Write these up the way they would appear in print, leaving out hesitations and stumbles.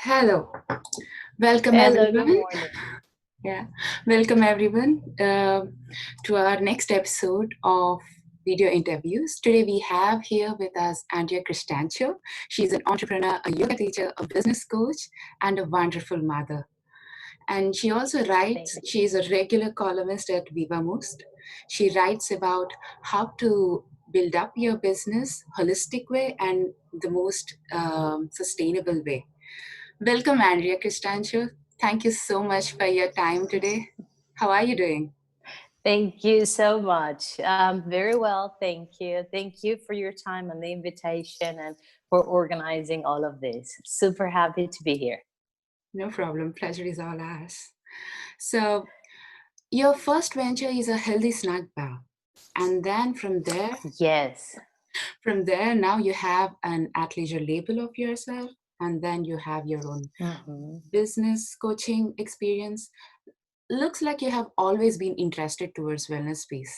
Hello, welcome Hello, good everyone. morning. Yeah, welcome everyone to our next episode of video interviews. Today we have here with us Andrea Cristancho. She's an entrepreneur, a yoga teacher, a business coach, and a wonderful mother. And she also writes, Thank you. she is a regular columnist at Vivamost. She writes about how to build up your business holistic way and the most sustainable way. Welcome, Andrea Cristancho. Thank you so much for your time today. How are you doing? Thank you so much. Very well, thank you. Thank you for your time and the invitation and for organizing all of this. Super happy to be here. No problem. Pleasure is all ours. So, your first venture is a healthy snack bar. And then Yes. from there, now you have an athleisure label of yourself, and then you have your own Hmm. business coaching experience. Looks like you have always been interested towards wellness space.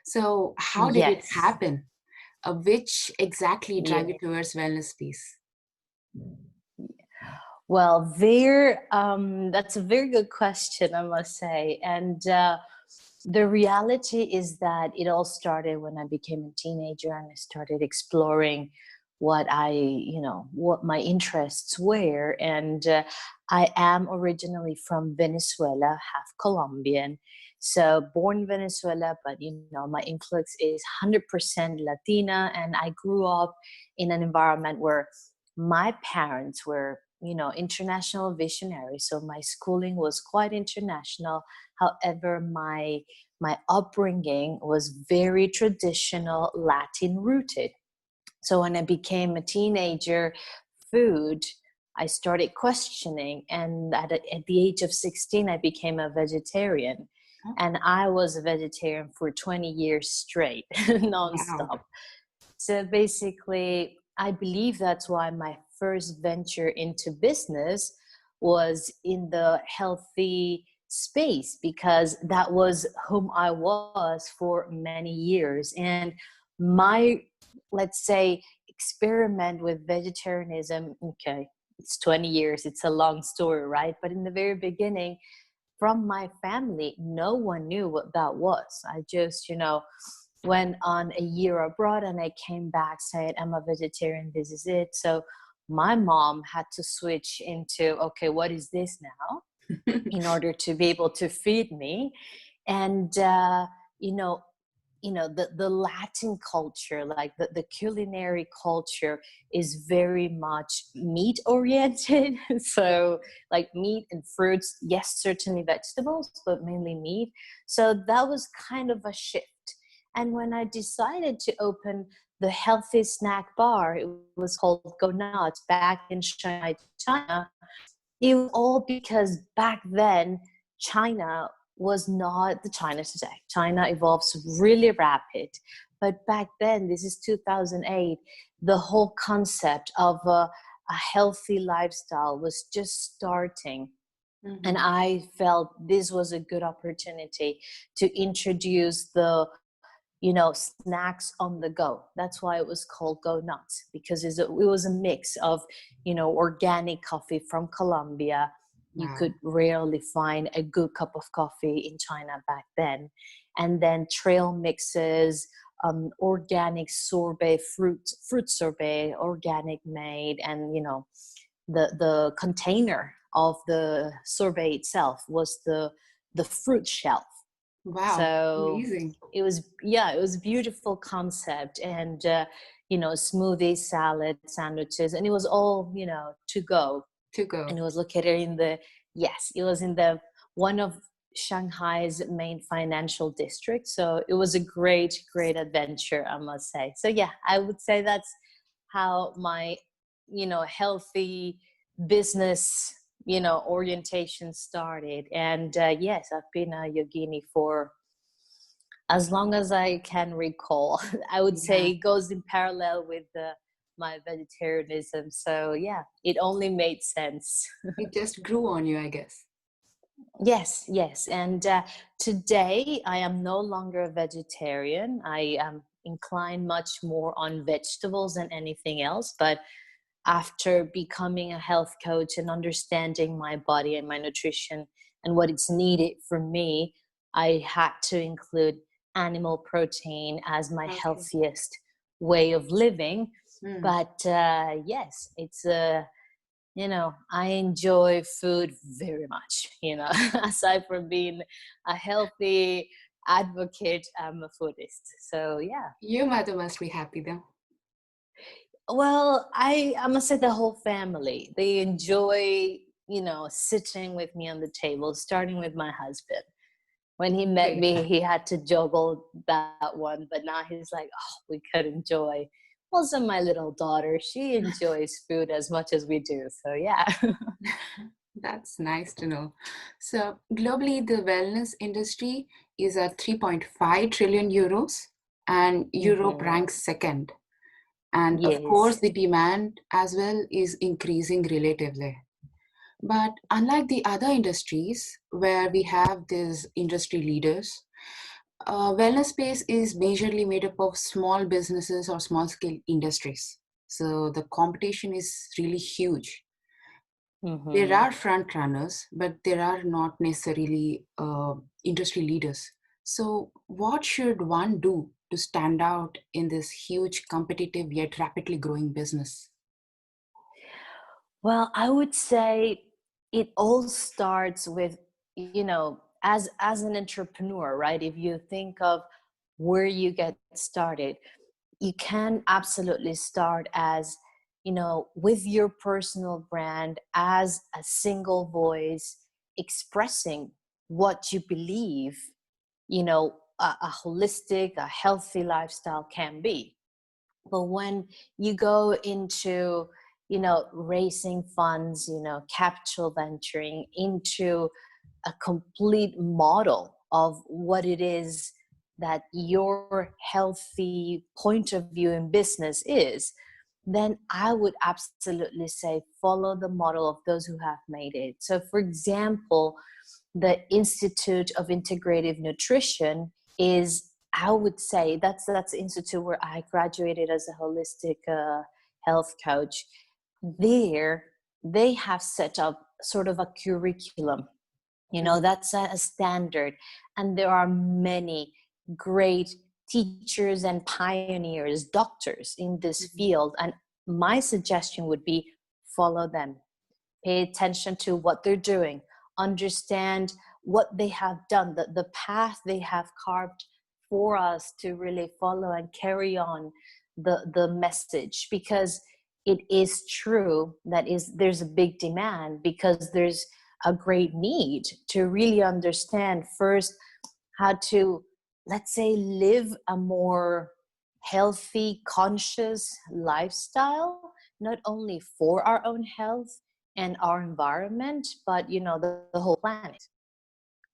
So, how did it Yes. happen? Which exactly drive Yeah. you towards wellness space? Well, that's a very good question, I must say. And the reality is that it all started when I became a teenager and I started exploring what my interests were. And I am originally from Venezuela, half Colombian. So born in Venezuela, but my influx is 100% Latina. And I grew up in an environment where my parents were international visionaries, so my schooling was quite international. However, my upbringing was very traditional Latin rooted. So when I became a teenager, food, I started questioning, and at the age of 16 I became a vegetarian, and I was a vegetarian for 20 years straight Wow. nonstop. So basically, I believe that's why my first venture into business was in the healthy space, because that was whom I was for many years. And my, let's say, experiment with vegetarianism, okay, it's 20 years, it's a long story, right? But in the very beginning, from my family, no one knew what that was. I just, went on a year abroad and I came back saying, I'm a vegetarian, this is it. So my mom had to switch into, okay, what is this now? In order to be able to feed me. And, you know, the Latin culture, like the culinary culture, is very much meat oriented. So like meat and fruits, yes, certainly vegetables, but mainly meat. So that was kind of a shift. And when I decided to open the healthy snack bar, it was called Go Nuts back in Shanghai, China. It was all because back then China was not the China today. China evolves really rapid. But back then, this is 2008, the whole concept of a healthy lifestyle was just starting. And Mhm. I felt this was a good opportunity to introduce the snacks on the go. That's why it was called Go Nuts, because it was a mix of organic coffee from Colombia. You Wow. could rarely find a good cup of coffee in China back then. And then trail mixes, organic sorbet, fruit sorbet, organic made. And the container of the sorbet itself was the fruit shelf. Wow. So Amazing. it was a beautiful concept. And smoothies, salad, sandwiches, and it was all to go. To And go. it was located in the yes it was in the one of Shanghai's main financial districts. So it was a great adventure, I must say. So yeah, I would say that's how my healthy business orientation started. And yes, I've been a yogini for as long as I can recall. I would say Yeah. it goes in parallel with my vegetarianism. So yeah, it only made sense. It just grew on you, I guess. Yes. And today I am no longer a vegetarian. I am inclined much more on vegetables than anything else. But after becoming a health coach and understanding my body and my nutrition and what it's needed for me, I had to include animal protein as my Okay. healthiest way of living. Hmm. But yes, it's I enjoy food very much, aside from being a healthy advocate, I'm a foodist. So yeah. Your mother must be happy though. Well, I must say the whole family, they enjoy, sitting with me on the table, starting with my husband. When he met Great. me, he had to juggle that one, but now he's like, oh, we could enjoy. Also, my little daughter, she enjoys food as much as we do. So yeah. That's nice to know. So globally, the wellness industry is at 3.5 trillion euros, and Europe Hmm. ranks second. And of course, Yes. the demand as well is increasing relatively. But unlike the other industries where we have these industry leaders, wellness space is majorly made up of small businesses or small scale industries. So the competition is really huge. There Hmm. are front runners, but there are not necessarily industry leaders. So, what should one do to stand out in this huge, competitive yet rapidly growing business? Well, I would say it all starts with, as an entrepreneur, right? If you think of where you get started, you can absolutely start as, with your personal brand as a single voice expressing what you believe, a holistic, a healthy lifestyle can be. But when you go into, raising funds, capital venturing into a complete model of what it is that your healthy point of view in business is, then I would absolutely say follow the model of those who have made it. So, for example, the Institute of Integrative Nutrition is, I would say, that's the institute where I graduated as a holistic health coach. There, they have set up sort of a curriculum, Mm, that's a standard, and there are many great teachers and pioneers, doctors in this mhm, field, and my suggestion would be follow them. Pay attention to what they're doing, understand what they have done, the path they have carved for us to really follow and carry on the message, because it is true that there's a big demand, because there's a great need to really understand first how to, let's say, live a more healthy, conscious lifestyle, not only for our own health and our environment, but the whole planet.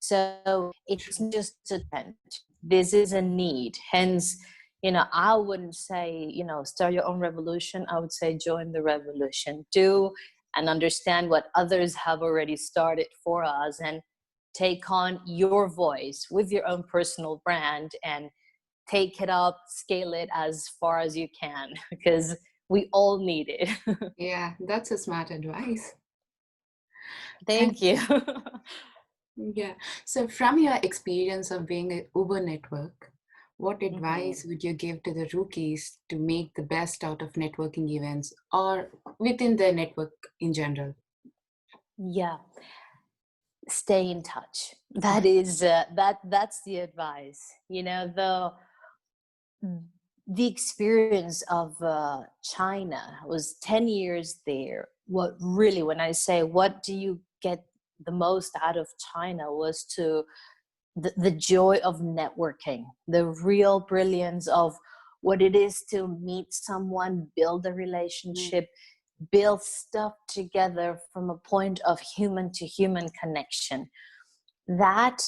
So it's true. not just a trend. This is a need. Hence, I wouldn't say, start your own revolution. I would say join the revolution. Do and understand what others have already started for us, and take on your voice with your own personal brand and take it up, scale it as far as you can, because we all need it. Yeah, that's a smart advice. And Thank you. yeah, so from your experience of being a Uber network, what Mhm. advice would you give to the rookies to make the best out of networking events or within their network in general? Yeah, stay in touch. That is that's the advice. The experience of China was 10 years there. What really, when I say what do you get the most out of China, was to the joy of networking, the real brilliance of what it is to meet someone, build a Mm, relationship, build stuff together from a point of human to human connection. That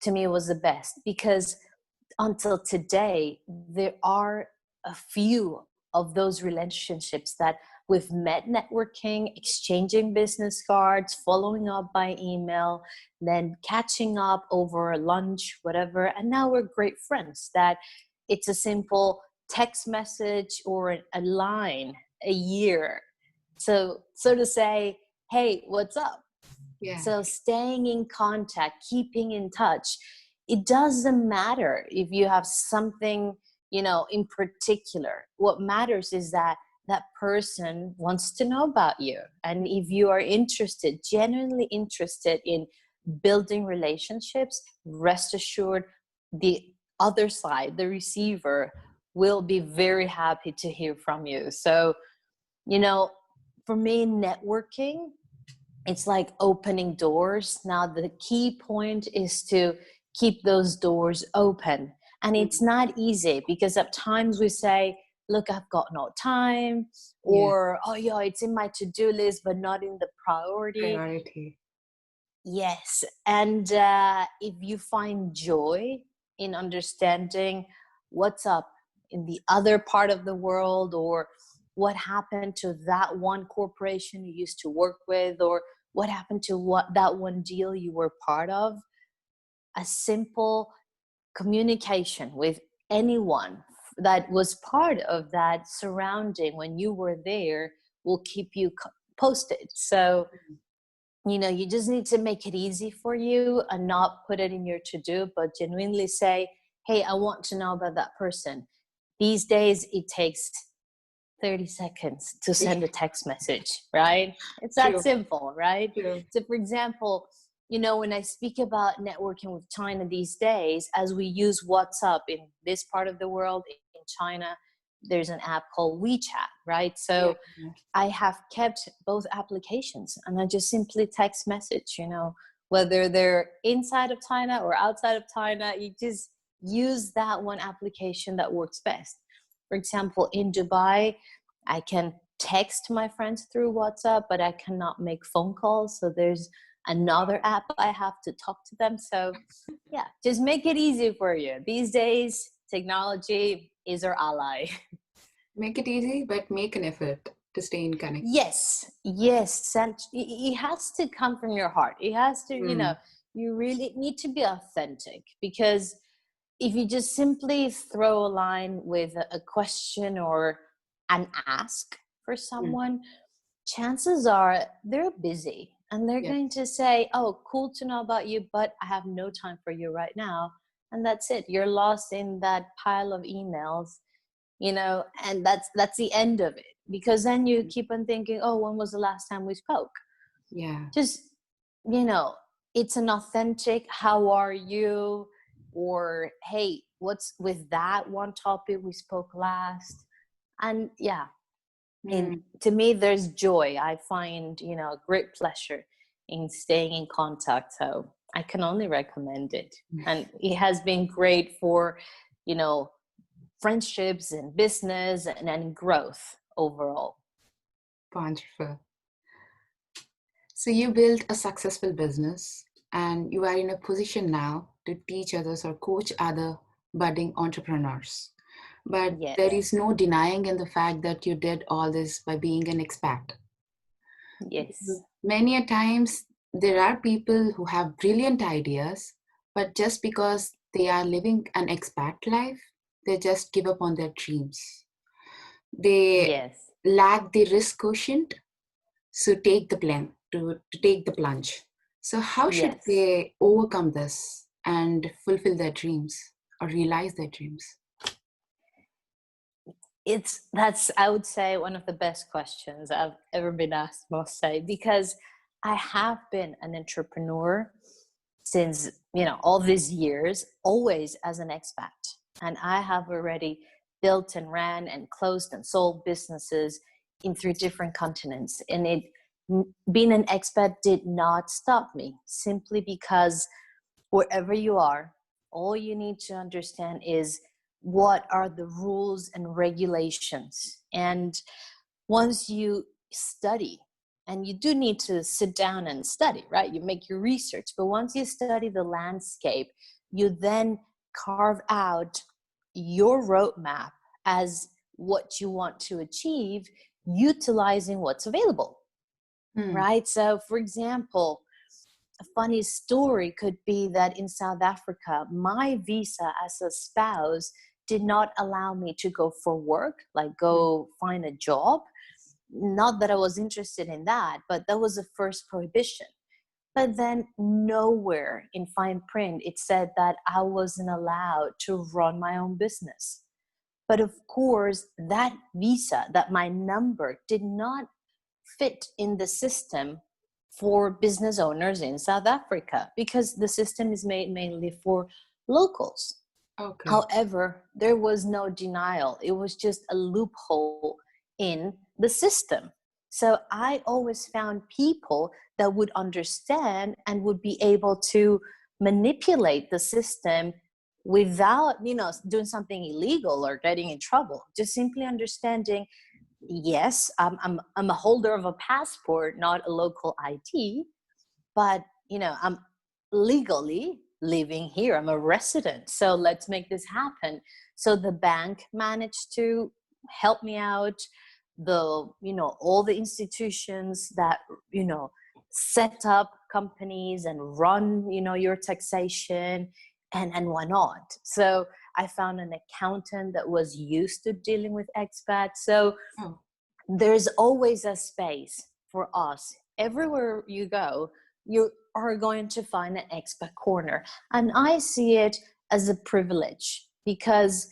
to me was the best, because until today, there are a few of those relationships that we've met networking, exchanging business cards, following up by email, then catching up over lunch, whatever. And now we're great friends, that it's a simple text message or a line a year So to say, hey, what's up? Yeah. So staying in contact, keeping in touch, it doesn't matter if you have something, in particular. What matters is that that person wants to know about you. And if you are interested, genuinely interested in building relationships, rest assured the other side, the receiver, will be very happy to hear from you. So, for me, networking, it's like opening doors. Now, the key point is to keep those doors open. And it's not easy because at times we say, look, I've got no time, Yeah. or, oh, yeah, it's in my to-do list, but not in the priority. Priority. Yes. And if you find joy in understanding what's up in the other part of the world, or what happened to that one corporation you used to work with, or what happened to that one deal you were part of, a simple communication with anyone that was part of that surrounding when you were there will keep you posted. So you just need to make it easy for you and not put it in your to-do, but genuinely say, hey, I want to know about that person. These days, it takes 30 seconds to send a text message, right? It's that True. simple, right? True. So for example, when I speak about networking with China these days, as we use WhatsApp in this part of the world, in China, there's an app called WeChat, right? So Yeah. I have kept both applications, and I just simply text message, whether they're inside of China or outside of China, you just use that one application that works best. For example, in Dubai, I can text my friends through WhatsApp, but I cannot make phone calls. So there's another app I have to talk to them. So yeah, just make it easy for you. These days, technology is our ally. Make it easy, but make an effort to stay in connect. Yes. And it has to come from your heart. It has to, Mm. you really need to be authentic, because if you just simply throw a line with a question or an ask for Mm. someone, chances are they're busy and they're Yeah. going to say, oh, cool to know about you, but I have no time for you right now. And that's it. You're lost in that pile of emails, and that's the end of it. Because then you keep on thinking, oh, when was the last time we spoke? Yeah. Just, it's an authentic, how are you? Or, hey, what's with that one topic we spoke last? And yeah, and Mm. to me, there's joy. I find, great pleasure in staying in contact. So I can only recommend it. And it has been great for, you know, friendships and business and growth overall. Wonderful. So you built a successful business and you are in a position now to teach others or coach other budding entrepreneurs. But there Yes. is no denying in the fact that you did all this by being an expat. Yes. Many a times there are people who have brilliant ideas, but just because they are living an expat life, they just give up on their dreams. They Yes. lack the risk quotient, so to take the plunge. So how should Yes. they overcome this and fulfill their dreams or realize their dreams? That's, I would say, one of the best questions I've ever been asked, must say, because I have been an entrepreneur since, all these years, always as an expat. And I have already built and ran and closed and sold businesses in 3 different continents. And being an expat did not stop me, simply because wherever you are, all you need to understand is what are the rules and regulations. And once you study, and you do need to sit down and study, right? You make your research, but once you study the landscape, you then carve out your roadmap as what you want to achieve, utilizing what's available, Hmm. right? So, for example, a funny story could be that in South Africa, my visa as a spouse did not allow me to go for work, like Hmm. go find a job. not that I was interested in that, but that was the first prohibition. But then nowhere in fine print it said that I wasn't allowed to run my own business. But of course, that visa, that my number did not fit in the system for business owners in South Africa, because the system is made mainly for locals. Okay. However, there was no denial. It was just a loophole in the system. So I always found people that would understand and would be able to manipulate the system without, doing something illegal or getting in trouble. Just simply understanding, yes, I'm a holder of a passport, not a local ID, but I'm legally living here. I'm a resident, so let's make this happen. So the bank managed to help me out. All the institutions that set up companies and run your taxation and whatnot. So I found an accountant that was used to dealing with expats. So Oh, there's always a space for us. Everywhere you go, you are going to find an expat corner. And I see it as a privilege, because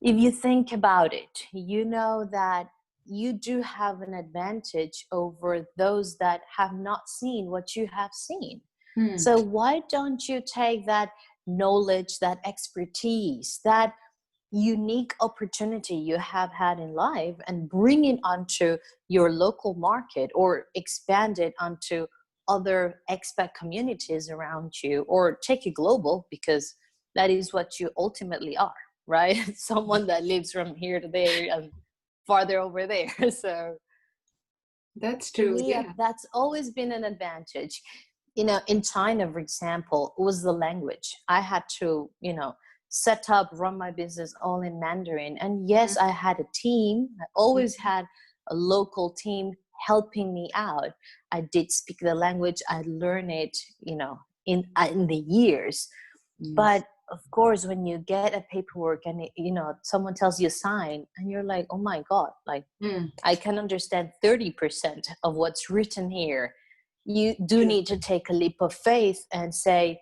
if you think about it, you know that you do have an advantage over those that have not seen what you have seen. hmm. So why don't you take that knowledge, that expertise, that unique opportunity you have had in life and bring it onto your local market, or expand it onto other expat communities around you, or take it global, because that is what you ultimately are, right? Someone that lives from here to there and farther over there. So That's to true. me, Yeah. that's always been an advantage. In China, for example, was the language. I had to, set up, run my business all in Mandarin. And yes, I had a team. I always had a local team helping me out. I did speak the language. I learned it, in the years. Yes. But of course, when you get a paperwork and someone tells you sign, and you're like, oh my God, like Hmm. I can understand 30% of what's written here. You do True. need to take a leap of faith and say,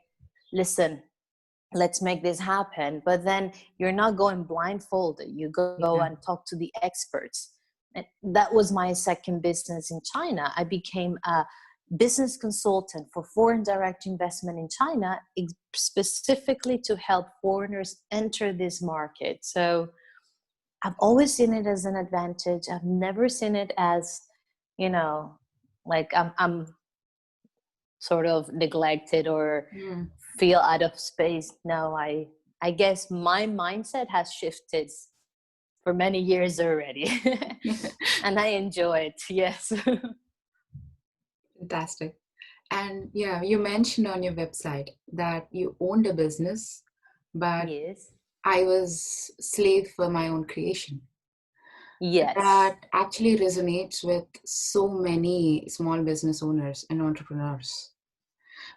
listen, let's make this happen. But then you're not going blindfolded. You go Yeah. and talk to the experts. And that was my second business in China. I became a business consultant for foreign direct investment in China, specifically to help foreigners enter this market. So I've always seen it as an advantage. I've never seen it as, you know, like I'm sort of neglected or Hmm. feel out of space. No, I guess my mindset has shifted for many years already. And I enjoy it. Yes. Fantastic. And yeah, you mentioned on your website that you owned a business, but Yes. I was slave for my own creation. Yes. That actually resonates with so many small business owners and entrepreneurs,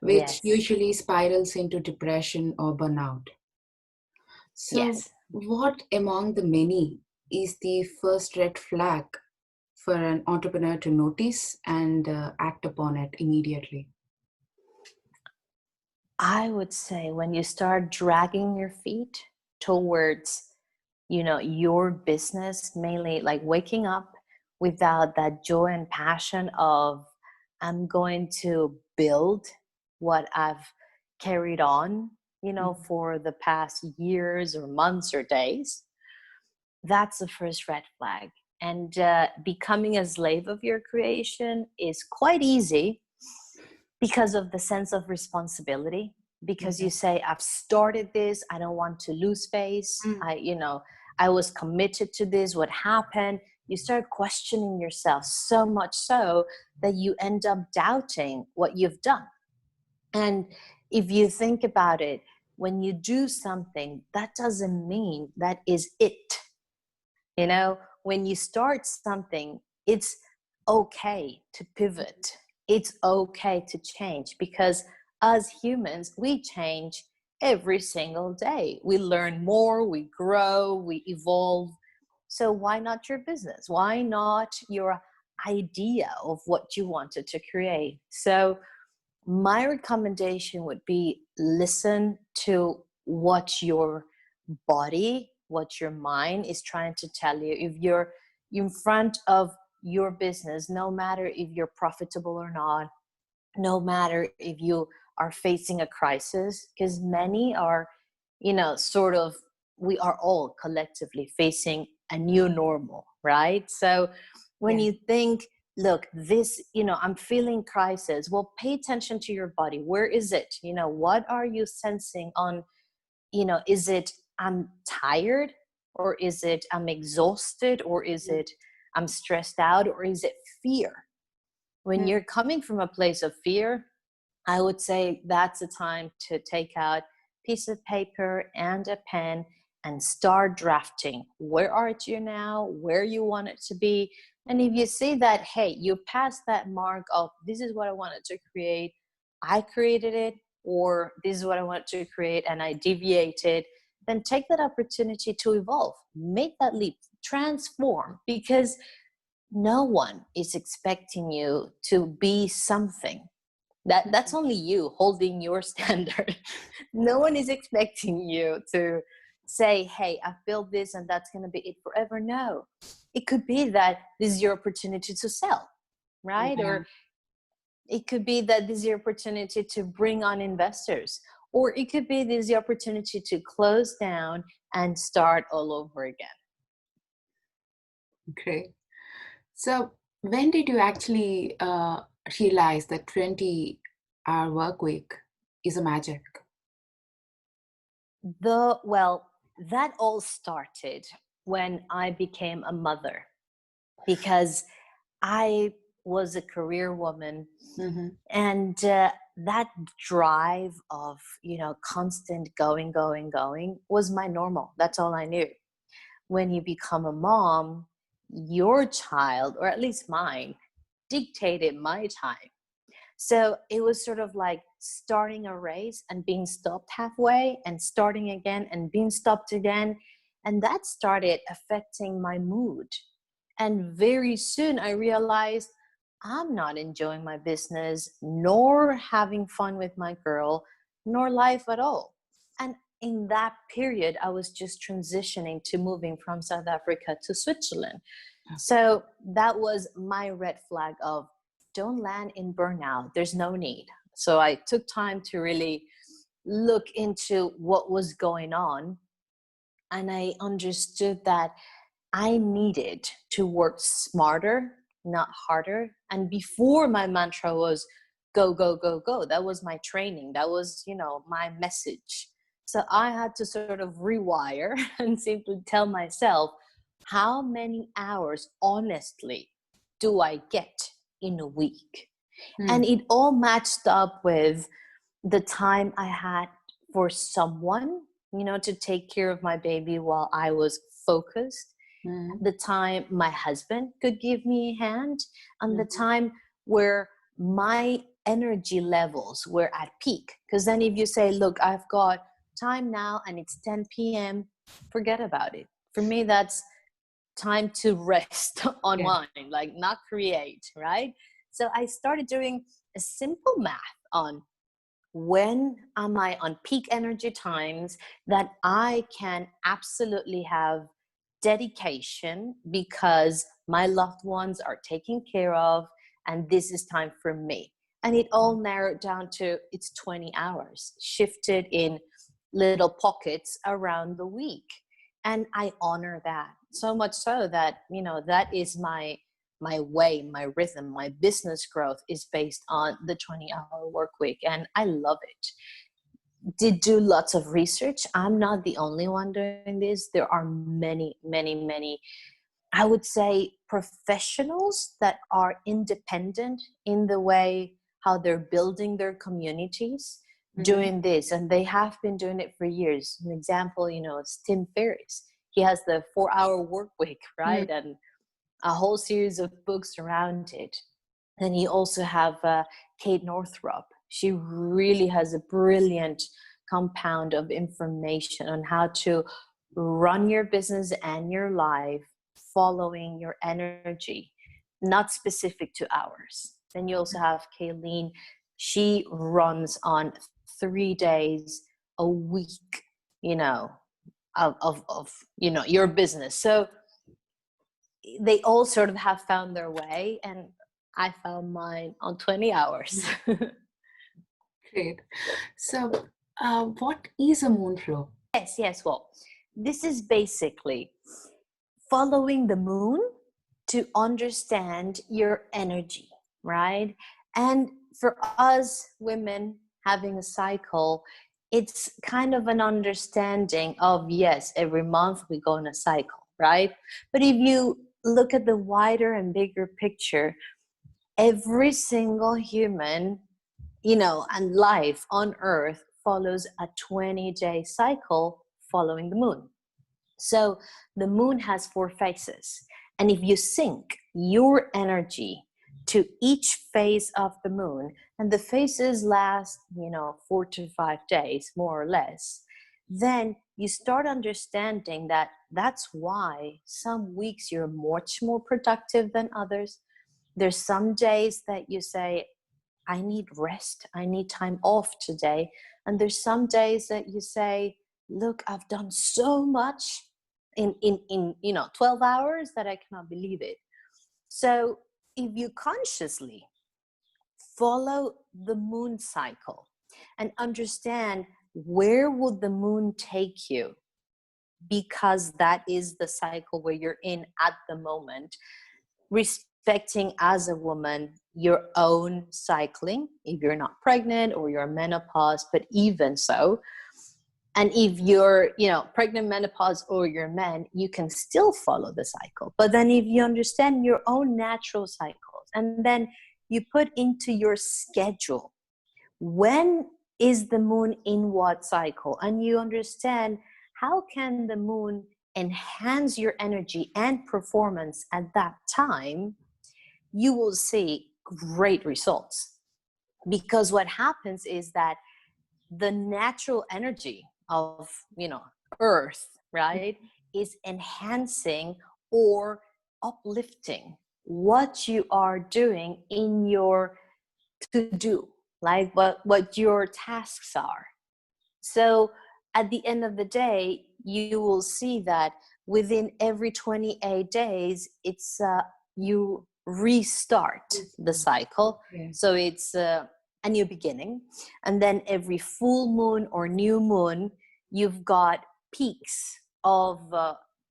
which Yes. usually spirals into depression or burnout. So, Yes. what among the many is the first red flag for an entrepreneur to notice and act upon it immediately? I would say when you start dragging your feet towards, your business, mainly like waking up without that joy and passion of, I'm going to build what I've carried on, Mhm. for the past years or months or days. That's the first red flag. And becoming a slave of your creation is quite easy because of the sense of responsibility, because you Okay. say, I've started this, I don't want to lose face, Mm. I was committed to this, what happened? You start questioning yourself, so much so that you end up doubting what you've done. And if you think about it, when you do something, that doesn't mean that is it. When you start something, it's okay to pivot. It's okay to change, because as humans, we change every single day. We learn more, we grow, we evolve. So why not your business? Why not your idea of what you wanted to create. So my recommendation would be listen to what your body, what your mind is trying to tell you. If you're in front of your business, no matter if you're profitable or not, no matter if you are facing a crisis, because many are, sort of, we are all collectively facing a new normal, right? So when Yeah. you think, look, this, I'm feeling crisis, well, pay attention to your body. Where is it? What are you sensing on, is it I'm tired, or is it I'm exhausted, or is it I'm stressed out, or is it fear? When Mm. you're coming from a place of fear, I would say that's a time to take out piece of paper and a pen and start drafting. Where are you now? Where you want it to be? And if you see that, hey, you passed that mark of this is what I wanted to create, I created it, or this is what I want to create and I deviated, then take that opportunity to evolve, make that leap, transform, because no one is expecting you to be something. That's only you holding your standard. No one is expecting you to say, hey, I've built this and that's going to be it forever. No, it could be that this is your opportunity to sell, right? Yeah. Or it could be that this is your opportunity to bring on investors, or it could be this is the opportunity to close down and start all over again. Great. So, when did you actually realize that 20-hour work week is a magic? Well, that all started when I became a mother, because I was a career woman, Mm-hmm. and that drive of, constant going was my normal. That's all I knew. When you become a mom, your child, or at least mine, dictated my time. So it was sort of like starting a race and being stopped halfway, and starting again and being stopped again. And that started affecting my mood. And very soon I realized I'm not enjoying my business, nor having fun with my girl, nor life at all. And in that period, I was just transitioning to moving from South Africa to Switzerland. So that was my red flag of, don't land in burnout. There's no need. So I took time to really look into what was going on. And I understood that I needed to work smarter, not harder. And before, my mantra was go, go, go, go. That was my training. That was, my message. So I had to sort of rewire and simply tell myself, how many hours, honestly, do I get in a week? And Mm. it all matched up with the time I had for someone, to take care of my baby while I was focused, Mm. the time my husband could give me a hand, and the Mhm. time where my energy levels were at peak. Because then if you say, look, I've got time now and it's 10 p.m., forget about it. For me, that's time to rest, Yeah. unwind, like not create, right? So I started doing a simple math on when am I on peak energy times that I can absolutely have dedication because my loved ones are taken care of, and this is time for me. And it all narrowed down to it's 20 hours shifted in little pockets around the week. And I honor that so much, so that, that is my way, my rhythm. My business growth is based on the 20-hour work week, and I love it. Did do lots of research. I'm not the only one doing this. There are many, many, many, I would say, professionals that are independent in the way how they're building their communities Mhm. doing this, and they have been doing it for years. An example, is Tim Ferriss. He has the 4-hour work week, Mm. right? And a whole series of books around it. And you also have Kate Northrup. She really has a brilliant compound of information on how to run your business and your life following your energy. not specific to hours. Then you also have Kayleen. She runs on 3 days a week, you know, of your business. So they all sort of have found their way, and I found mine on 20 hours. Great. So, what is a moon flow? Yes. Well, this is basically following the moon to understand your energy, right? And for us women having a cycle, it's kind of an understanding of, yes, every month we go on a cycle, right? But if you look at the wider and bigger picture, every single human, and life on earth follows a 20-day cycle following the moon. So the moon has 4 phases. And if you sync your energy to each phase of the moon, and the phases last, 4 to 5 days, more or less, then you start understanding that that's why some weeks you're much more productive than others. There's some days that you say, I need rest, I need time off today. And there's some days that you say, look, I've done so much in 12 hours that I cannot believe it. So if you consciously follow the moon cycle and understand where would the moon take you, because that is the cycle where you're in at the moment, respecting as a woman your own cycling, if you're not pregnant or you're menopause, but even so. And if you're, pregnant, menopause, or you're men, you can still follow the cycle. But then if you understand your own natural cycles, and then you put into your schedule, when is the moon in what cycle? And you understand how can the moon enhance your energy and performance at that time, you will see great results. Because what happens is that the natural energy of earth, right, is enhancing or uplifting what you are doing in your to do, like what your tasks are. So at the end of the day, you will see that within every 28 days, it's you restart the cycle. Yeah. So it's a new beginning. And then every full moon or new moon, you've got peaks of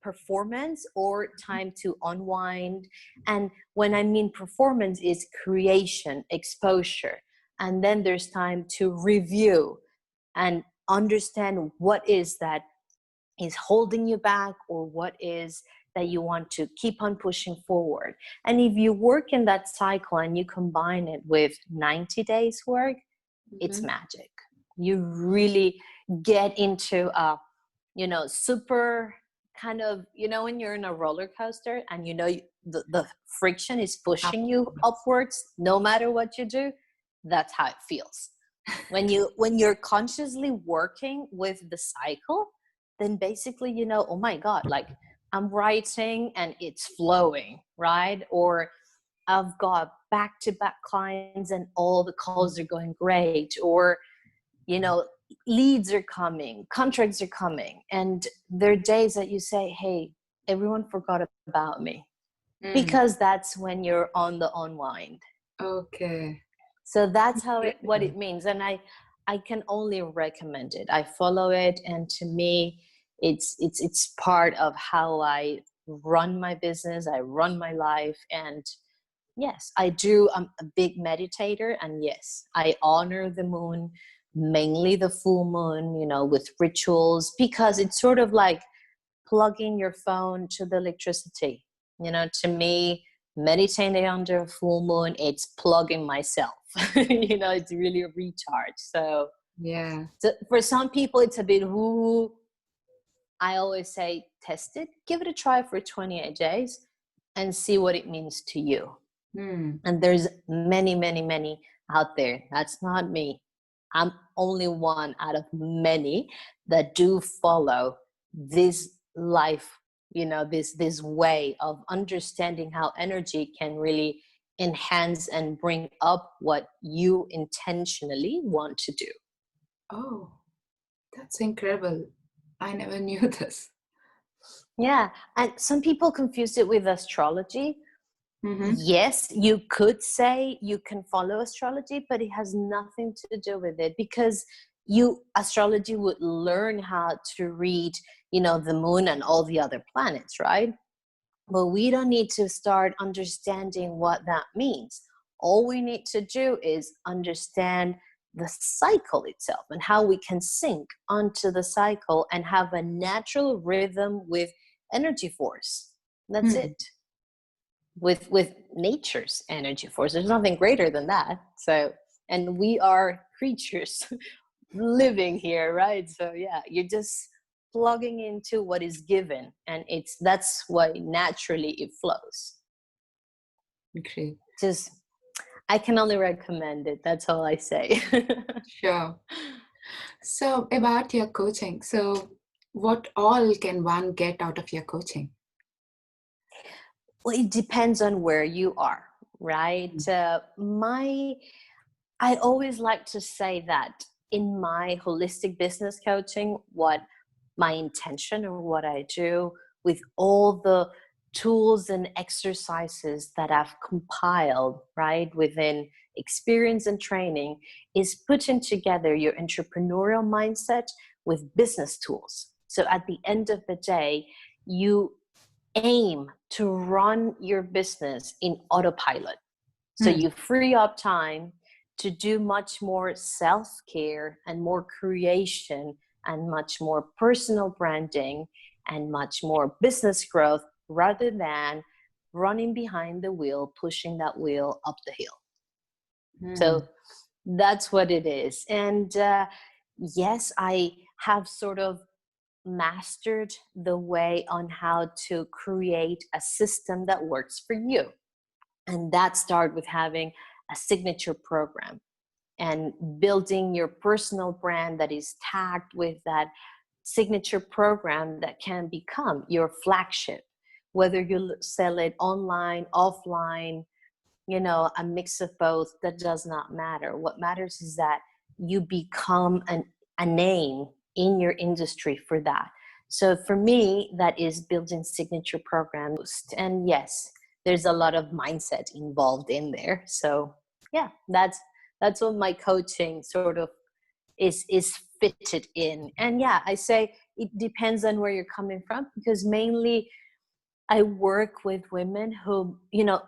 performance or time to unwind. And when I mean performance, is creation, exposure. And then there's time to review and understand what is that is holding you back, or what is that you want to keep on pushing forward. And if you work in that cycle and you combine it with 90 days work, it's magic. You really get into a super kind of, when you're in a roller coaster and the friction is pushing you upwards no matter what you do. That's how it feels. When you're consciously working with the cycle, then basically, oh my God, like I'm writing and it's flowing, right? Or I've got back-to-back clients and all the calls are going great. Or, leads are coming, contracts are coming. And there are days that you say, hey, everyone forgot about me. Because that's when you're on the unwind. Okay. So that's what it means. And I can only recommend it. I follow it. And to me, it's part of how I run my business. I run my life. And yes, I do. I'm a big meditator. And yes, I honor the moon, mainly the full moon, with rituals, because it's sort of like plugging your phone to the electricity. To me, meditating under a full moon, it's plugging myself. It's really a recharge. So Yeah. so for some people, it's a bit woo. I always say, test it, give it a try for 28 days and see what it means to you. And there's many, many, many out there. That's not me. I'm only one out of many that do follow this life this way of understanding how energy can really enhance and bring up what you intentionally want to do. Oh, that's incredible. I never knew this. Yeah, and some people confuse it with astrology. Mm-hmm. Yes, you could say you can follow astrology, but it has nothing to do with it, because astrology would learn how to read, the moon and all the other planets, right? But we don't need to start understanding what that means. All we need to do is understand the cycle itself and how we can sync onto the cycle and have a natural rhythm with energy force. That's Hmm. it. With nature's energy force. There's nothing greater than that. So, and we are creatures living here, right? So yeah, you're just plugging into what is given, and that's why naturally it flows. Great. Just, I can only recommend it. That's all I say. Sure. So, about your coaching. So, what all can one get out of your coaching? Well, it depends on where you are, right? I always like to say that in my holistic business coaching, what my intention or what I do with all the tools and exercises that I've compiled, right, within experience and training, is putting together your entrepreneurial mindset with business tools. So at the end of the day, you aim to run your business in autopilot. So Hmm. you free up time to do much more self-care and more creation and much more personal branding and much more business growth, rather than running behind the wheel, pushing that wheel up the hill. Hmm. So that's what it is. And yes, I have sort of mastered the way on how to create a system that works for you. And that started with having a signature program and building your personal brand that is tagged with that signature program that can become your flagship, whether you sell it online, offline, a mix of both. That does not matter. What matters is that you become a name in your industry for that. So for me, that is building signature programs. And yes, there's a lot of mindset involved in there. So yeah, that's what my coaching sort of is fitted in. And yeah, I say it depends on where you're coming from, because mainly I work with women who,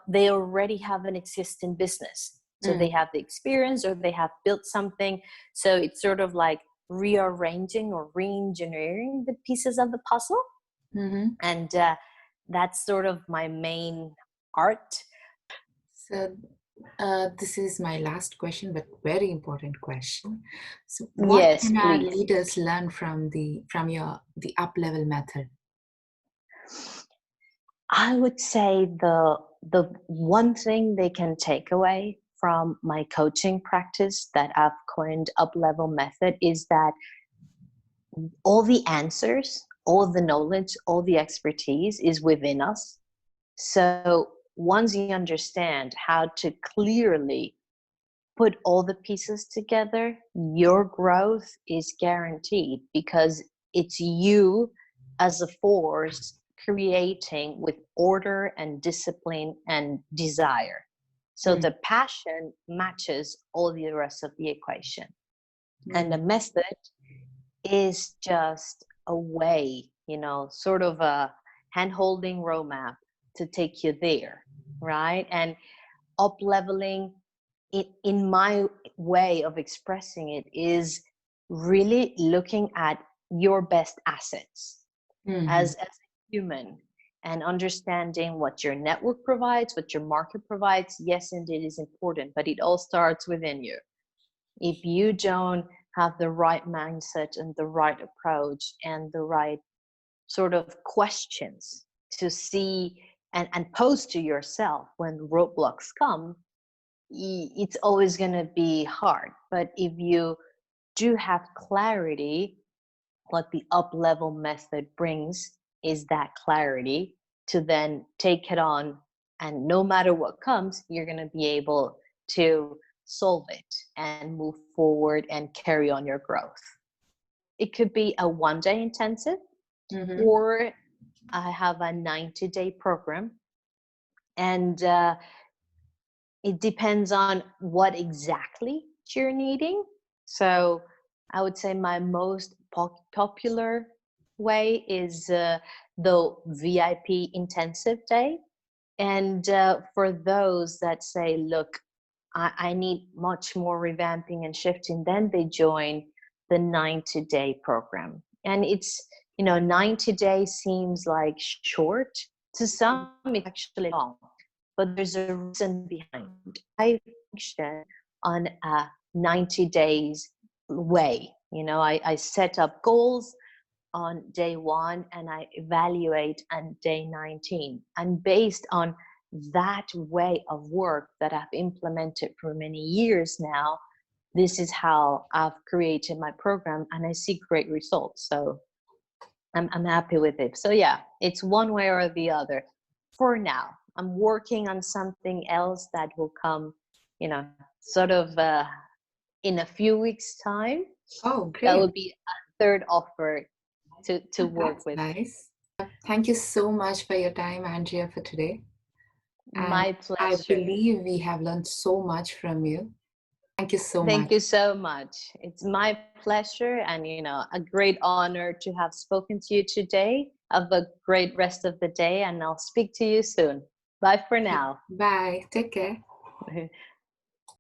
they already have an existing business. So Hmm. they have the experience or they have built something. So it's sort of like rearranging or re-engineering the pieces of the puzzle. Mm-hmm. And that's sort of my main art. So, this is my last question, but very important question. So, what Yes, can our please. leaders learn from the Uplevel method? I would say the one thing they can take away from my coaching practice that I've coined Uplevel Method is that all the answers, all the knowledge, all the expertise is within us. So once you understand how to clearly put all the pieces together, your growth is guaranteed, because it's you as a force creating with order and discipline and desire. So Hmm. the passion matches all the rest of the equation. And the Hmm. method is just a way, sort of a hand holding roadmap to take you there, right? And up leveling it, in my way of expressing it, is really looking at your best assets Hmm. as a human, and understanding what your network provides, what your market provides. Yes, indeed, is important, but it all starts within you. If you don't have the right mindset and the right approach and the right sort of questions to see and pose to yourself when roadblocks come, it's always going to be hard. But if you do have clarity, what the up level method brings is that clarity to then take it on, and no matter what comes, you're going to be able to solve it and move forward and carry on your growth. It could be a 1-day intensive, Mm-hmm. or I have a 90-day program. And it depends on what exactly you're needing. So I would say my most popular way is the VIP intensive day. And for those that say, look, I need much more revamping and shifting, then they join the 90-day program. And it's, 90 days seems like short. To some, it's actually long, but there's a reason behind. I function on a 90 days way. I set up goals on day 1 and I evaluate on day 19. And based on that way of work that I've implemented for many years now, this is how I've created my program, and I see great results. So I'm happy with it. So yeah, it's one way or the other. For now, I'm working on something else that will come, sort of in a few weeks' time. Oh, That great. would be a third offer to work That's with. nice. Thank you so much for your time, Andrea, for today. And My I pleasure. believe we have learned so much from you. Thank you so Thank much. you so much. It's my pleasure, and a great honor to have spoken to you today. Have a great rest of the day, and I'll speak to you soon. Bye for now. Bye. Take care.